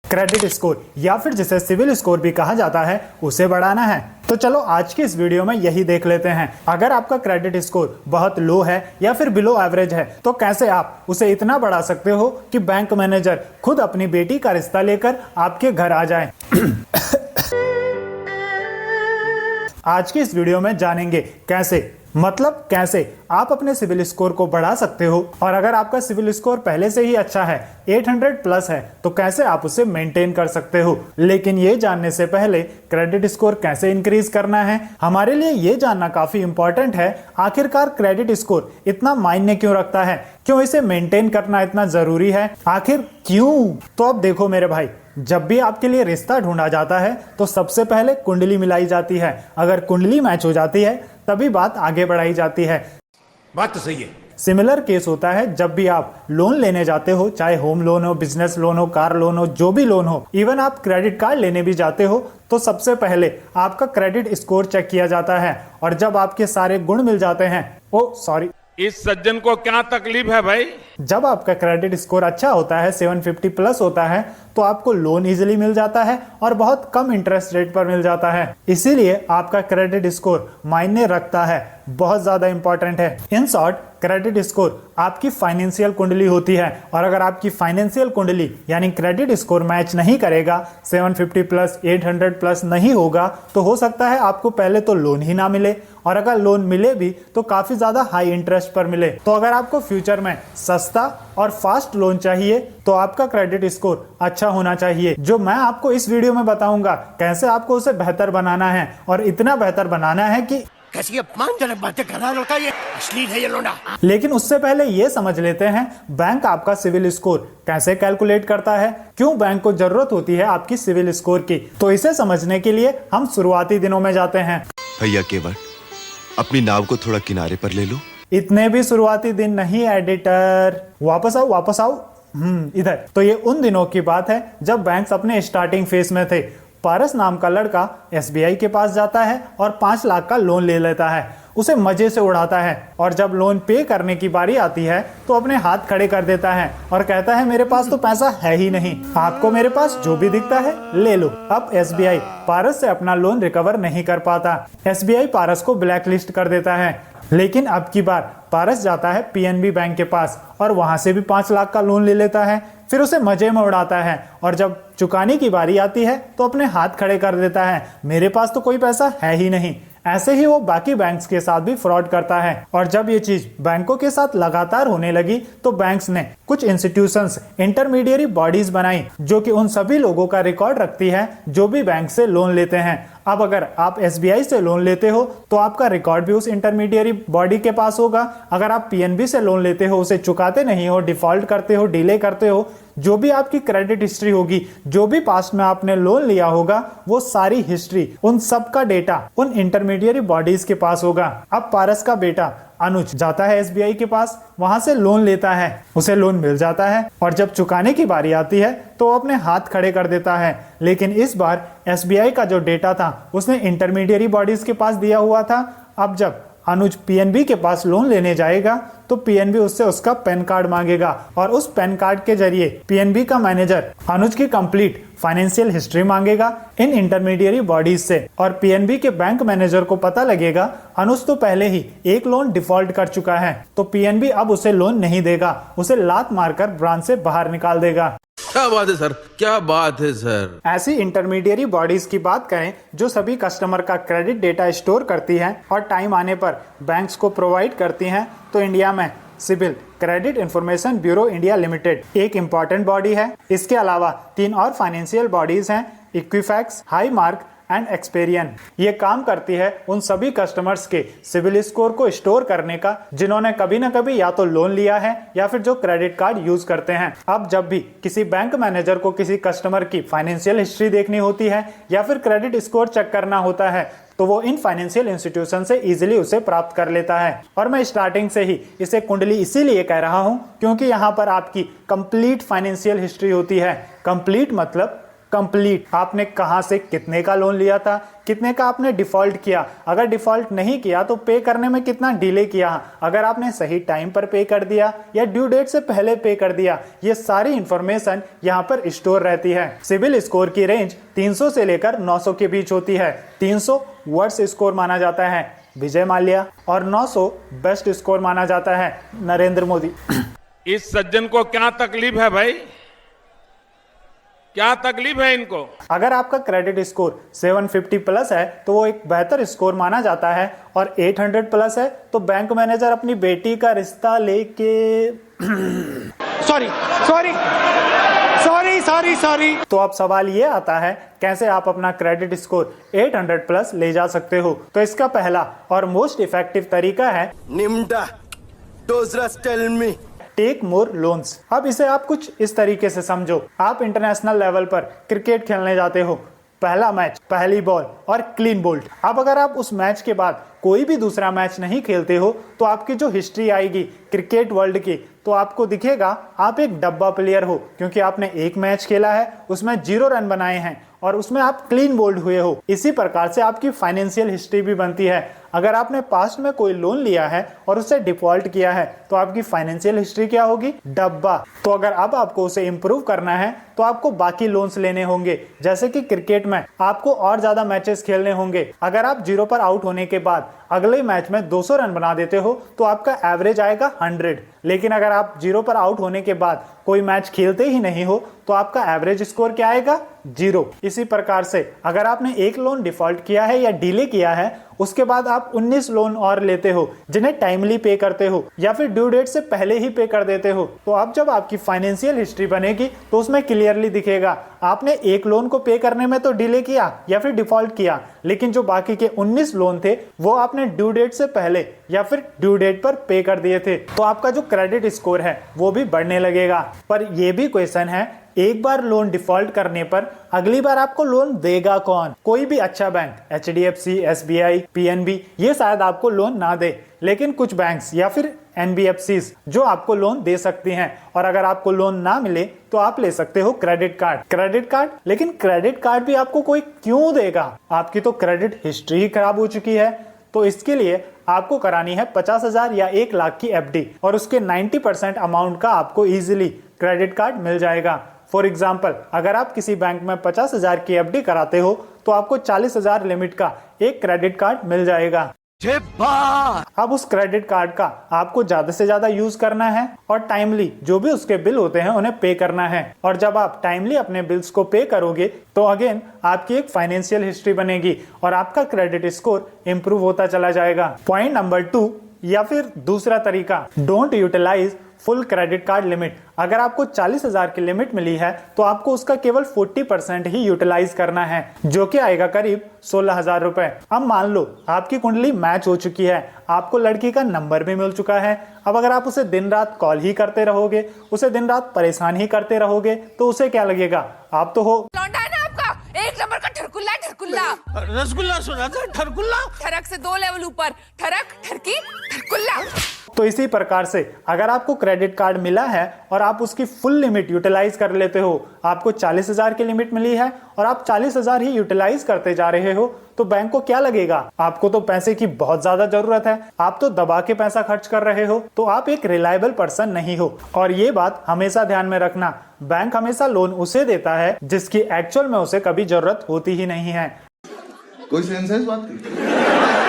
Credit score या फिर जिसे सिविल स्कोर भी कहा जाता है उसे बढ़ाना है। तो चलो आज की इस वीडियो में यही देख लेते हैं। अगर आपका क्रेडिट स्कोर बहुत लो है या फिर बिलो एवरेज है तो कैसे आप उसे इतना बढ़ा सकते हो कि बैंक मैनेजर खुद अपनी बेटी का रिश्ता लेकर आपके घर आ जाए। आज की इस वीडियो में जानेंगे कैसे आप अपने सिविल स्कोर को बढ़ा सकते हो, और अगर आपका सिविल स्कोर पहले से ही अच्छा है, 800 प्लस है, तो कैसे आप उसे मेंटेन कर सकते हो। लेकिन ये जानने से पहले क्रेडिट स्कोर कैसे इंक्रीज करना है, हमारे लिए ये जानना काफी इंपॉर्टेंट है। आखिरकार क्रेडिट स्कोर इतना मायने क्यों रखता है, क्यों इसे मेंटेन करना इतना जरूरी है, आखिर क्यों। तो अब देखो मेरे भाई, जब भी आपके लिए रिश्ता ढूंढा जाता है तो सबसे पहले कुंडली मिलाई जाती है। अगर कुंडली मैच हो जाती है तभी बात आगे बढ़ाई जाती है। बात तो सही है। सिमिलर केस होता है जब भी आप लोन लेने जाते हो, चाहे होम लोन हो, बिजनेस लोन हो, कार लोन हो, जो भी लोन हो, इवन आप क्रेडिट कार्ड लेने भी जाते हो तो सबसे पहले आपका क्रेडिट स्कोर चेक किया जाता है। और जब आपके सारे गुण मिल जाते हैं, इस सज्जन को क्या तकलीफ है भाई? जब आपका क्रेडिट स्कोर अच्छा होता है, 750 प्लस होता है, तो आपको लोन इजीली मिल जाता है और बहुत कम इंटरेस्ट रेट पर मिल जाता है। इसीलिए आपका क्रेडिट स्कोर मायने रखता है, बहुत ज्यादा इंपॉर्टेंट है। इन शॉर्ट, क्रेडिट स्कोर आपकी फाइनेंशियल कुंडली होती है, और अगर आपकी फाइनेंशियल कुंडली यानी क्रेडिट स्कोर मैच नहीं करेगा, 750 प्लस 800 प्लस नहीं होगा, तो हो सकता है आपको पहले तो लोन ही ना मिले, और अगर लोन मिले भी तो काफी ज्यादा हाई इंटरेस्ट पर मिले। तो अगर आपको फ्यूचर में सस्ता और फास्ट लोन चाहिए तो आपका क्रेडिट स्कोर अच्छा होना चाहिए, जो मैं आपको इस वीडियो में बताऊंगा कैसे आपको उसे बेहतर बनाना है, और इतना बेहतर बनाना है कि कैसी अपमानजनक बातें कर रहा है लड़का, ये अश्लील है ये लोंडा। लेकिन उससे पहले ये समझ लेते हैं बैंक आपका सिविल स्कोर कैसे कैलकुलेट करता है, क्यों बैंक को जरूरत होती है आपकी सिविल स्कोर की। तो इसे समझने के लिए हम शुरुआती दिनों में जाते हैं। भैया केवट, अपनी नाव को थोड़ा किनारे पर ले लो। इतने भी शुरुआती दिन नहीं एडिटर, वापस आओ। इधर। तो ये उन दिनों की बात है जब बैंक्स अपने स्टार्टिंग फेज में थे। पारस नाम का लड़का SBI के पास जाता है और 5 लाख का लोन ले लेता है, उसे मजे से उड़ाता है, और जब लोन पे करने की बारी आती है तो अपने हाथ खड़े कर देता है और कहता है मेरे पास तो पैसा है ही नहीं, आपको मेरे पास जो भी दिखता है ले लो। अब SBI पारस से अपना लोन रिकवर नहीं कर पाता। SBI पारस को ब्लैक लिस्ट कर देता है। लेकिन अब की बार पारस जाता है PNB बैंक के पास और वहां से भी 5 लाख का लोन ले लेता है, फिर उसे मजे में उड़ाता है, और जब चुकाने की बारी आती है तो अपने हाथ खड़े कर देता है, मेरे पास तो कोई पैसा है ही नहीं। ऐसे ही वो बाकी बैंक्स के साथ भी फ्रॉड करता है। और जब ये चीज बैंकों के साथ लगातार होने लगी तो बैंक्स ने कुछ इंस्टीट्यूशंस, इंटरमीडियरी बॉडीज बनाई, जो कि उन सभी लोगों का रिकॉर्ड रखती है जो भी बैंक से लोन लेते हैं। अब अगर आप SBI से लोन लेते हो तो आपका रिकॉर्ड भी उस इंटरमीडियरी बॉडी के पास होगा। अगर आप PNB से लोन लेते हो, उसे चुकाते नहीं हो, डिफॉल्ट करते हो, डिले करते हो, जो भी आपकी क्रेडिट हिस्ट्री होगी, जो भी पास्ट में आपने लोन लिया होगा, वो सारी हिस्ट्री, उन सब का डेटा उन इंटरमीडियरी बॉडीज के पास होगा। अब पारस का बेटा अनुज जाता है SBI के पास, वहां से लोन लेता है, उसे लोन मिल जाता है, और जब चुकाने की बारी आती है तो वो अपने हाथ खड़े कर देता है। लेकिन इस बार SBI का जो डेटा था उसने इंटरमीडियरी बॉडीज के पास दिया हुआ था। अब जब अनुज PNB के पास लोन लेने जाएगा तो PNB उससे उसका पैन कार्ड मांगेगा, और उस पैन कार्ड के जरिए PNB का मैनेजर अनुज की कंप्लीट फाइनेंशियल हिस्ट्री मांगेगा इन इंटरमीडियरी बॉडीज से, और PNB के बैंक मैनेजर को पता लगेगा अनुज तो पहले ही एक लोन डिफॉल्ट कर चुका है, तो PNB अब उसे लोन नहीं देगा, उसे लात मारकर ब्रांच से बाहर निकाल देगा। क्या बात है सर, क्या बात है सर। ऐसी इंटरमीडियरी बॉडीज की बात करें जो सभी कस्टमर का क्रेडिट डेटा स्टोर करती हैं और टाइम आने पर बैंक्स को प्रोवाइड करती हैं, तो इंडिया में civil credit information bureau India limited एक इम्पॉर्टेंट बॉडी है। इसके अलावा 3 और फाइनेंशियल बॉडीज हैं, Equifax, high mark and Experian. ये काम करती है उन सभी कस्टमर्स के सिविल स्कोर को स्टोर करने का जिन्होंने कभी ना कभी या तो लोन लिया है या फिर जो क्रेडिट कार्ड यूज करते हैं। अब जब भी किसी बैंक मैनेजर को किसी कस्टमर की फाइनेंशियल हिस्ट्री देखनी होती है या फिर क्रेडिट स्कोर चेक करना होता है, तो वो इन फाइनेंशियल इंस्टीट्यूशन से इजीली उसे प्राप्त कर लेता है। और मैं स्टार्टिंग से ही इसे कुंडली इसीलिए कह रहा हूं क्योंकि यहाँ पर आपकी कंप्लीट फाइनेंशियल हिस्ट्री होती है। कंप्लीट मतलब कंप्लीट। आपने कहां से कितने का लोन लिया था, कितने का आपने डिफॉल्ट किया, अगर डिफॉल्ट नहीं किया तो पे करने में कितना डिले किया, अगर आपने सही टाइम पर पे कर दिया या ड्यू डेट से पहले पे कर दिया, ये सारी इंफॉर्मेशन यहाँ पर स्टोर रहती है। सिबिल स्कोर की रेंज 300 से लेकर 900 के बीच होती है। 300 वर्स्ट स्कोर माना जाता है विजय माल्या और 900 बेस्ट स्कोर माना जाता है नरेंद्र मोदी। इस सज्जन को क्या तकलीफ है भाई, क्या तकलीफ है इनको? अगर आपका क्रेडिट स्कोर 750 प्लस है तो वो एक बेहतर स्कोर माना जाता है, और 800 प्लस है तो बैंक मैनेजर अपनी बेटी का रिश्ता लेके sorry sorry sorry sorry sorry. तो अब सवाल ये आता है कैसे आप अपना क्रेडिट स्कोर 800 प्लस ले जा सकते हो। तो इसका पहला और मोस्ट इफेक्टिव तरीका है निम्डा डोजरस tell me take more loans. अब इसे आप कुछ इस तरीके से समझो, आप इंटरनेशनल लेवल पर क्रिकेट खेलने जाते हो, पहला मैच, पहली बॉल और क्लीन बोल्ड। अब अगर आप उस मैच के बाद कोई भी दूसरा मैच नहीं खेलते हो तो आपकी जो हिस्ट्री आएगी क्रिकेट वर्ल्ड की, तो आपको दिखेगा आप एक डब्बा प्लेयर हो, क्योंकि आपने एक मैच खेला है, उसमें 0 रन बनाए हैं और उसमें आप क्लीन बोल्ड हुए हो। इसी प्रकार से आपकी फाइनेंशियल हिस्ट्री भी बनती है। अगर आपने पास्ट में कोई लोन लिया है और उससे डिफॉल्ट किया है तो आपकी फाइनेंशियल हिस्ट्री क्या होगी, डब्बा। तो अगर अब आपको उसे इंप्रूव करना है तो आपको बाकी लोन्स लेने होंगे, जैसे कि क्रिकेट में आपको और ज्यादा मैचेस खेलने होंगे। अगर आप 0 पर आउट होने के बाद अगले मैच में 200 रन बना देते हो तो आपका एवरेज आएगा 100, लेकिन अगर आप 0 पर आउट होने के बाद कोई मैच खेलते ही नहीं हो तो आपका एवरेज स्कोर क्या आएगा, 0। इसी प्रकार से अगर आपने एक लोन डिफॉल्ट किया है या डिले किया है, उसके बाद आप 19 लोन और लेते हो जिन्हें टाइमली पे करते हो या फिर ड्यू डेट से पहले ही पे कर देते हो, तो अब जब आपकी फाइनेंशियल हिस्ट्री बनेगी तो उसमें क्लियरली दिखेगा आपने एक लोन को पे करने में तो डिले किया या फिर डिफॉल्ट किया, लेकिन जो बाकी के 19 लोन थे वो आपने ड्यू डेट से पहले या फिर ड्यू डेट पर पे कर दिए थे। तो आपका जो क्रेडिट स्कोर है वो भी बढ़ने लगेगा। पर यह भी क्वेश्चन है, एक बार लोन डिफॉल्ट करने पर अगली बार आपको लोन देगा कौन? कोई भी अच्छा बैंक, HDFC, SBI, PNB, ये शायद आपको लोन ना दे, लेकिन कुछ बैंक्स या फिर NBFCs जो आपको लोन दे सकती हैं। और अगर आपको लोन ना मिले तो आप ले सकते हो क्रेडिट कार्ड। लेकिन क्रेडिट कार्ड भी आपको कोई क्यों देगा? आपकी तो क्रेडिट हिस्ट्री ही खराब हो चुकी है। तो इसके लिए आपको करानी है 50,000 या 1 लाख की FD और उसके 90% अमाउंट का आपको इजीली क्रेडिट कार्ड मिल जाएगा। फॉर एग्जाम्पल, अगर आप किसी बैंक में 50,000 की FD कराते हो तो आपको 40,000 लिमिट का एक क्रेडिट कार्ड मिल जाएगा। अब उस क्रेडिट कार्ड का आपको ज्यादा से ज्यादा यूज करना है और टाइमली जो भी उसके बिल होते हैं उन्हें पे करना है। और जब आप टाइमली अपने बिल्स को पे करोगे तो अगेन आपकी एक फाइनेंशियल हिस्ट्री बनेगी और आपका क्रेडिट स्कोर इंप्रूव होता चला जाएगा। पॉइंट नंबर 2 या फिर दूसरा तरीका, don't utilize full credit card limit. अगर आपको 40,000 की लिमिट मिली है तो आपको उसका केवल 40% ही यूटिलाइज करना है, जो कि आएगा करीब 16,000 रुपए। अब मान लो आपकी कुंडली मैच हो चुकी है, आपको लड़की का नंबर भी मिल चुका है। अब अगर आप उसे दिन रात कॉल ही करते रहोगे, उसे दिन रात परेशान ही करते रहोगे, तो उसे क्या लगेगा, आप तो हो लौंडा है ना आपका, 1 नंबर का ठरकुल्ला रसगुल्ला सुना था, ठरगुल्ला ठरक से 2 लेवल ऊपर, ठरक ठरकी ठरकुल्ला। तो इसी प्रकार से अगर आपको क्रेडिट कार्ड मिला है और आप उसकी फुल लिमिट यूटिलाइज कर लेते हो, आपको 40,000 की लिमिट मिली है और आप 40,000 ही यूटिलाइज करते जा रहे हो, तो बैंक को क्या लगेगा, आपको तो पैसे की बहुत ज्यादा जरूरत है, आप तो दबा के पैसा खर्च कर रहे हो, तो आप एक रिलायबल पर्सन नहीं हो। और ये बात हमेशा ध्यान में रखना, बैंक हमेशा लोन उसे देता है जिसकी एक्चुअल में उसे कभी जरूरत होती ही नहीं है। कोई सेंस है इस बात की?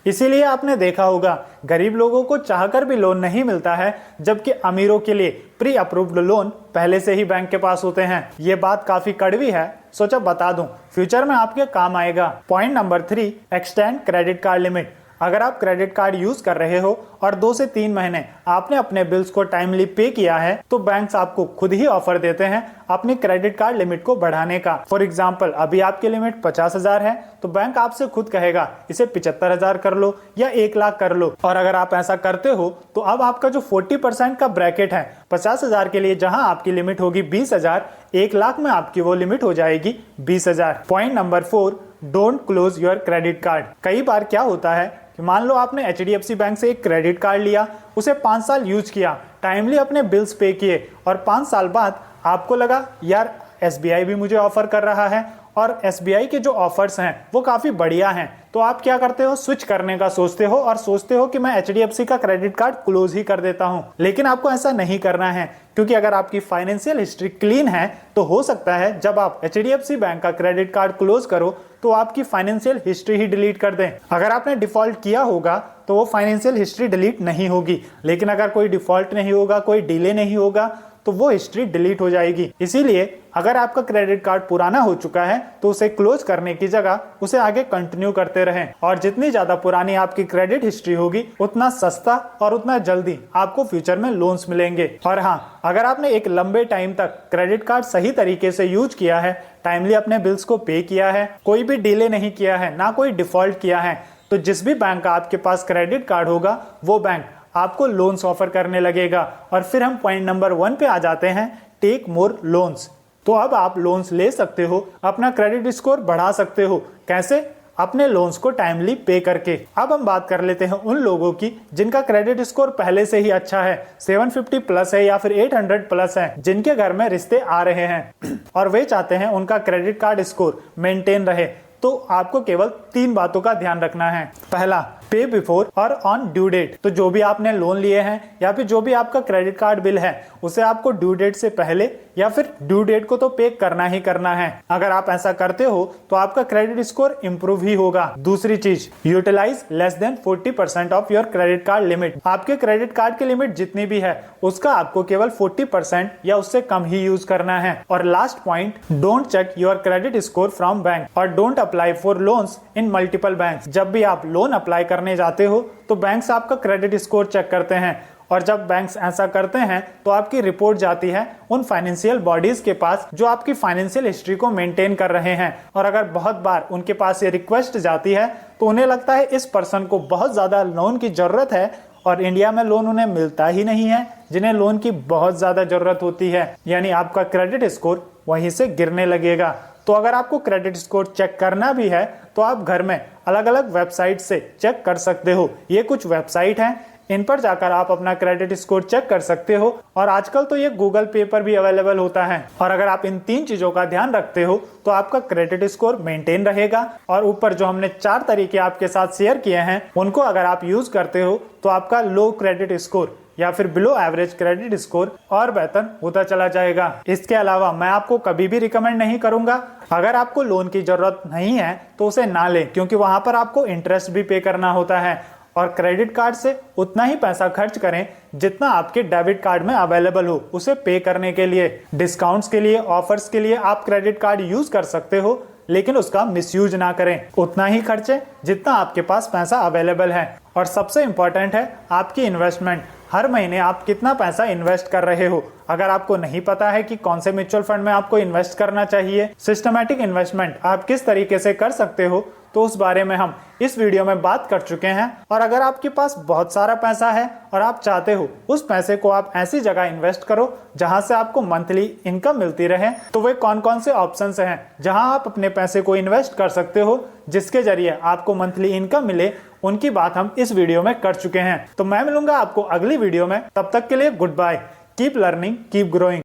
इसीलिए आपने देखा होगा गरीब लोगों को चाहकर भी लोन नहीं मिलता है, जबकि अमीरों के लिए प्री अप्रूव्ड लोन पहले से ही बैंक के पास होते हैं। ये बात काफी कड़वी है, सोचा बता दूं, फ्यूचर में आपके काम आएगा। Point number 3, extend credit card limit. अगर आप क्रेडिट कार्ड यूज कर रहे हो और 2 से 3 महीने आपने अपने बिल्स को टाइमली पे किया है, तो बैंक्स आपको खुद ही ऑफर देते हैं अपनी क्रेडिट कार्ड लिमिट को बढ़ाने का। फॉर एग्जांपल, अभी आपकी लिमिट 50,000 है तो बैंक आपसे खुद कहेगा इसे 75,000 कर लो या 1 लाख कर लो। और अगर आप ऐसा करते हो तो अब आपका जो 40% का ब्रैकेट है, 50,000 के लिए जहां आपकी लिमिट होगी 20,000, 1 लाख में आपकी वो लिमिट हो जाएगी 20,000। Point number 4, don't close your credit card. कई बार क्या होता है कि मान लो आपने HDFC बैंक से एक क्रेडिट कार्ड लिया, उसे 5 साल यूज किया, टाइमली अपने बिल्स पे किए और 5 साल बाद आपको लगा यार SBI भी मुझे ऑफर कर रहा है और SBI के जो ऑफर्स हैं वो काफी बढ़िया हैं। तो आप क्या करते हो, स्विच करने का सोचते हो और सोचते हो कि मैं HDFC का क्रेडिट कार्ड क्लोज ही कर देता हूं। लेकिन आपको ऐसा नहीं करना है, क्योंकि अगर आपकी फाइनेंशियल हिस्ट्री क्लीन है तो हो सकता है जब आप HDFC बैंक का क्रेडिट कार्ड क्लोज करो तो आपकी फाइनेंशियल हिस्ट्री ही डिलीट कर दें। अगर आपने डिफॉल्ट किया होगा तो वो फाइनेंशियल हिस्ट्री डिलीट नहीं होगी, लेकिन अगर कोई डिफॉल्ट नहीं होगा, कोई डिले नहीं होगा तो वो हिस्ट्री डिलीट हो जाएगी। इसीलिए अगर आपका क्रेडिट कार्ड पुराना हो चुका है तो उसे क्लोज करने की जगह उसे आगे कंटिन्यू करते रहें। और जितनी ज्यादा पुरानी आपकी क्रेडिट हिस्ट्री होगी उतना सस्ता और उतना जल्दी आपको फ्यूचर में लोन्स मिलेंगे। और हाँ, अगर आपने एक लंबे टाइम तक क्रेडिट कार्ड सही तरीके से यूज किया है, टाइमली अपने बिल्स को पे किया है, कोई भी डिले नहीं किया है, ना कोई डिफॉल्ट किया है, तो जिस भी बैंक का आपके पास क्रेडिट कार्ड होगा वो बैंक आपको लोन्स ऑफर करने लगेगा। और फिर हम पॉइंट नंबर 1 पे आ जाते हैं, टेक मोर लोन्स। तो अब आप लोन्स ले सकते हो, अपना क्रेडिट स्कोर बढ़ा सकते हो। कैसे? अपने लोन्स को टाइमली पे करके। अब हम बात कर लेते हैं उन लोगों की जिनका क्रेडिट स्कोर पहले से ही अच्छा है, 750 प्लस है या फिर 800 प्लस है, जिनके घर में रिश्ते आ रहे हैं और वे चाहते हैं उनका क्रेडिट कार्ड स्कोर मेंटेन रहे। तो आपको केवल 3 बातों का ध्यान रखना है। पहला, पे बिफोर और ऑन ड्यू डेट। तो जो भी आपने लोन लिए हैं या फिर जो भी आपका क्रेडिट कार्ड बिल है उसे आपको ड्यू डेट से पहले या फिर ड्यू डेट को तो पे करना ही करना है। अगर आप ऐसा करते हो तो आपका क्रेडिट स्कोर इंप्रूव ही होगा। दूसरी चीज, utilize less than 40% of your credit card limit. आपके क्रेडिट कार्ड की लिमिट जितनी भी है उसका आपको केवल 40% या उससे कम ही यूज करना है। और last point, don't check your credit score from bank और don't apply for loans in multiple bank. जब भी आप लोन अप्लाई करने जाते हो तो बैंक्स आपका क्रेडिट स्कोर चेक करते हैं और जब बैंक्स ऐसा करते हैं तो आपकी रिपोर्ट जाती है उन फाइनेंशियल बॉडीज के पास जो आपकी फाइनेंशियल हिस्ट्री को मेंटेन कर रहे हैं। और अगर बहुत बार उनके पास ये रिक्वेस्ट जाती है तो उन्हें लगता है इस पर्सन को बहुत ज्यादा लोन की जरूरत है और इंडिया में लोन उन्हें मिलता ही नहीं है जिन्हें लोन की बहुत ज्यादा जरूरत होती है, यानी आपका क्रेडिट स्कोर वहीं से गिरने लगेगा। तो अगर आपको क्रेडिट स्कोर चेक करना भी है तो आप घर में अलग अलग वेबसाइट से चेक कर सकते हो। ये कुछ वेबसाइट हैं, इन पर जाकर आप अपना क्रेडिट स्कोर चेक कर सकते हो और आजकल तो ये गूगल पे पर भी अवेलेबल होता है। और अगर आप इन 3 चीजों का ध्यान रखते हो तो आपका क्रेडिट स्कोर मेंटेन रहेगा। और ऊपर जो हमने 4 तरीके आपके साथ शेयर किए हैं उनको अगर आप यूज करते हो तो आपका लो क्रेडिट स्कोर या फिर बिलो एवरेज क्रेडिट स्कोर और बेहतर होता चला जाएगा। इसके अलावा मैं आपको कभी भी रिकमेंड नहीं करूंगा, अगर आपको लोन की जरूरत नहीं है तो उसे ना लें, क्योंकि वहां पर आपको इंटरेस्ट भी पे करना होता है। और क्रेडिट कार्ड से उतना ही पैसा खर्च करें जितना आपके डेबिट कार्ड में अवेलेबल हो उसे पे करने के लिए। डिस्काउंट्स के लिए, ऑफर्स के लिए आप क्रेडिट कार्ड यूज कर सकते हो, लेकिन उसका मिसयूज ना करें। उतना ही खर्चे जितना आपके पास पैसा अवेलेबल है। और सबसे इंपॉर्टेंट है आपकी इन्वेस्टमेंट। हर महीने आप कितना पैसा इन्वेस्ट कर रहे हो। अगर आपको नहीं पता है कि कौन से म्यूचुअल फंड में आपको इन्वेस्ट करना चाहिए, सिस्टमैटिक इन्वेस्टमेंट आप किस तरीके से कर सकते हो, तो उस बारे में हम इस वीडियो में बात कर चुके हैं। और अगर आपके पास बहुत सारा पैसा है और आप चाहते हो उस पैसे को आप ऐसी जगह इन्वेस्ट करो जहां से आपको मंथली इनकम मिलती रहे, तो वे कौन कौन से ऑप्शंस हैं जहां आप अपने पैसे को इन्वेस्ट कर सकते हो जिसके जरिए आपको मंथली इनकम मिले, उनकी बात हम इस वीडियो में कर चुके हैं। तो मैं मिलूंगा आपको अगली वीडियो में, तब तक के लिए good bye. Keep learning, keep growing.